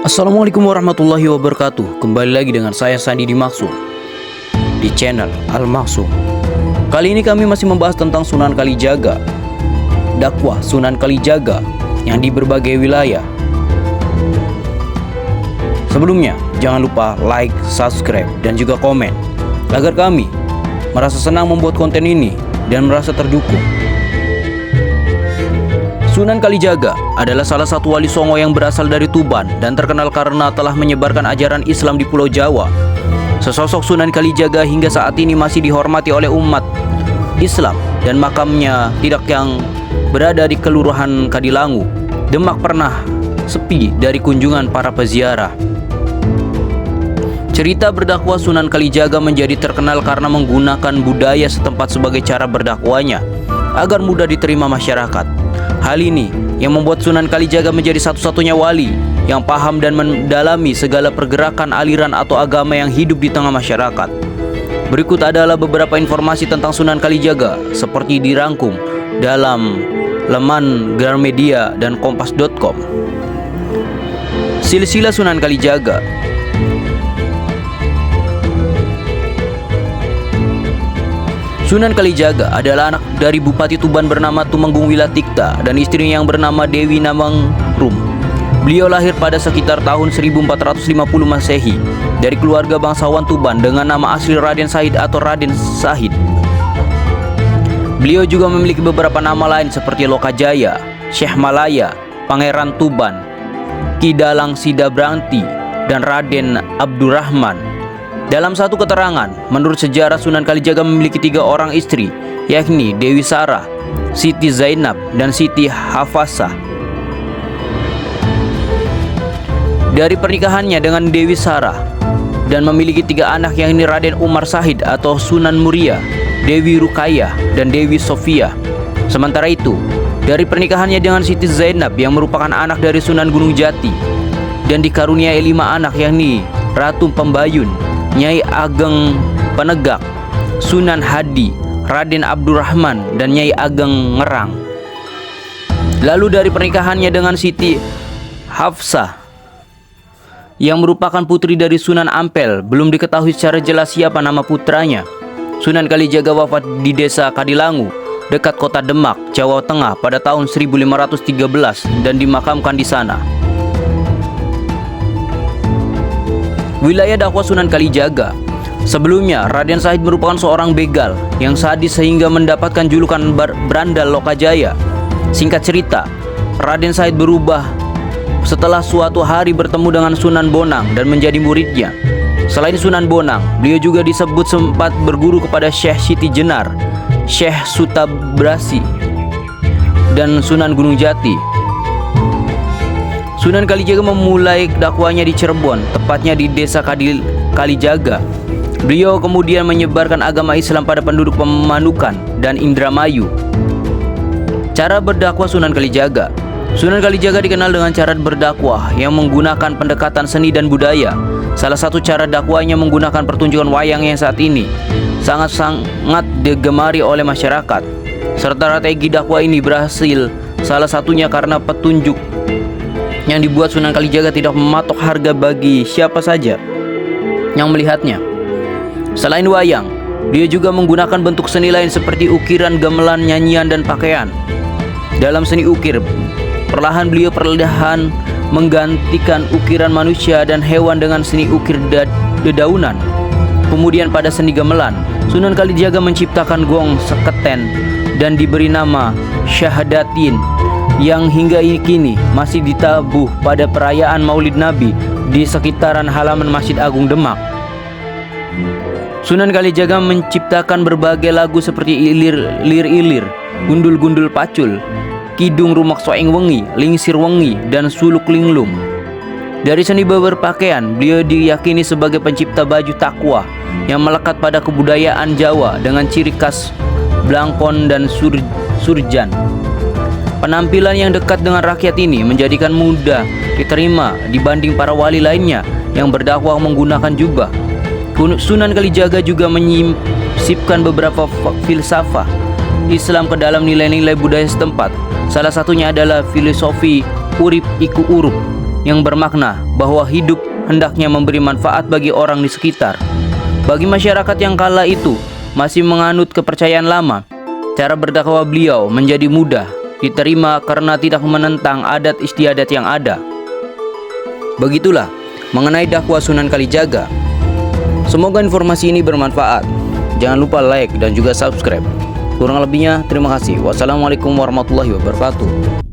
Assalamualaikum warahmatullahi wabarakatuh. Kembali lagi dengan saya Sandi di Maksum di channel Al Maksum. Kali ini kami masih membahas tentang Sunan Kalijaga, dakwah Sunan Kalijaga yang di berbagai wilayah. Sebelumnya jangan lupa like, subscribe, dan juga komen agar kami merasa senang membuat konten ini dan merasa terdukung. Sunan Kalijaga adalah salah satu wali songo yang berasal dari Tuban dan terkenal karena telah menyebarkan ajaran Islam di Pulau Jawa. Sesosok Sunan Kalijaga hingga saat ini masih dihormati oleh umat Islam dan makamnya tidak yang berada di Kelurahan Kadilangu, Demak pernah sepi dari kunjungan para peziarah. Cerita berdakwah Sunan Kalijaga menjadi terkenal karena menggunakan budaya setempat sebagai cara berdakwahnya agar mudah diterima masyarakat. Hal ini yang membuat Sunan Kalijaga menjadi satu-satunya wali yang paham dan mendalami segala pergerakan aliran atau agama yang hidup di tengah masyarakat. Berikut adalah beberapa informasi tentang Sunan Kalijaga seperti dirangkum dalam laman Gramedia dan Kompas.com. Silsilah Sunan Kalijaga. Sunan Kalijaga adalah anak dari Bupati Tuban bernama Tumenggung Wilatikta dan istrinya yang bernama Dewi Namangrum. Beliau lahir pada sekitar tahun 1450 Masehi dari keluarga bangsawan Tuban dengan nama asli Raden Sahid atau Raden Sahid. Beliau juga memiliki beberapa nama lain seperti Lokajaya, Syekh Malaya, Pangeran Tuban, Kidalang Sidabranti, dan Raden Abdurrahman. Dalam satu keterangan, menurut sejarah Sunan Kalijaga memiliki 3 orang istri, yakni Dewi Sarah, Siti Zainab, dan Siti Hafasah. Dari pernikahannya dengan Dewi Sarah dan memiliki 3 anak, yakni Raden Umar Sahid atau Sunan Muria, Dewi Rukayah, dan Dewi Sofia. Sementara itu, dari pernikahannya dengan Siti Zainab yang merupakan anak dari Sunan Gunung Jati dan dikaruniai 5 anak, yakni Ratu Pembayun, Nyai Ageng Penegak, Sunan Hadi, Raden Abdurrahman, dan Nyai Ageng Ngerang. Lalu dari pernikahannya dengan Siti Hafsah yang merupakan putri dari Sunan Ampel, belum diketahui secara jelas siapa nama putranya. Sunan Kalijaga wafat di desa Kadilangu, dekat kota Demak, Jawa Tengah pada tahun 1513 dan dimakamkan di sana. Wilayah dakwah Sunan Kalijaga. Sebelumnya, Raden Sahid merupakan seorang begal yang sadis sehingga mendapatkan julukan Berandal Lokajaya. Singkat cerita, Raden Sahid berubah setelah suatu hari bertemu dengan Sunan Bonang dan menjadi muridnya. Selain Sunan Bonang, beliau juga disebut sempat berguru kepada Syekh Siti Jenar, Syekh Sutabrasi, dan Sunan Gunung Jati. Sunan Kalijaga memulai dakwahnya di Cirebon, tepatnya di desa Kalijaga. Beliau kemudian menyebarkan agama Islam pada penduduk Pemanukan dan Indramayu. Cara berdakwah Sunan Kalijaga. Sunan Kalijaga dikenal dengan cara berdakwah yang menggunakan pendekatan seni dan budaya. Salah satu cara dakwahnya menggunakan pertunjukan wayang yang saat ini sangat digemari oleh masyarakat. Serta strategi dakwah ini berhasil salah satunya karena petunjuk yang dibuat Sunan Kalijaga tidak mematok harga bagi siapa saja yang melihatnya. Selain wayang, dia juga menggunakan bentuk seni lain seperti ukiran, gamelan, nyanyian, dan pakaian. Dalam seni ukir, perlahan menggantikan ukiran manusia dan hewan dengan seni ukir dedaunan. Kemudian pada seni gamelan, Sunan Kalijaga menciptakan gong seketen dan diberi nama Syahadatin yang hingga kini masih ditabuh pada perayaan Maulid Nabi di sekitaran halaman Masjid Agung Demak. Sunan Kalijaga menciptakan berbagai lagu seperti Ilir, Gundul-Gundul Pacul, Kidung Rumak Soeng Wengi, Lingsir Wengi, dan Suluk Linglung. Dari seni berpakaian, beliau diyakini sebagai pencipta baju takwa yang melekat pada kebudayaan Jawa dengan ciri khas blangkon dan surjan. Penampilan yang dekat dengan rakyat ini menjadikan mudah diterima dibanding para wali lainnya yang berdakwah menggunakan jubah. Sunan Kalijaga juga menyisipkan beberapa filsafah Islam ke dalam nilai-nilai budaya setempat. Salah satunya adalah filosofi urip iku urup, yang bermakna bahwa hidup hendaknya memberi manfaat bagi orang di sekitar. Bagi masyarakat yang kala itu masih menganut kepercayaan lama, cara berdakwah beliau menjadi mudah diterima karena tidak menentang adat istiadat yang ada. Begitulah mengenai dakwah Sunan Kalijaga. Semoga informasi ini bermanfaat. Jangan lupa like dan juga subscribe. Kurang lebihnya terima kasih. Wassalamualaikum warahmatullahi wabarakatuh.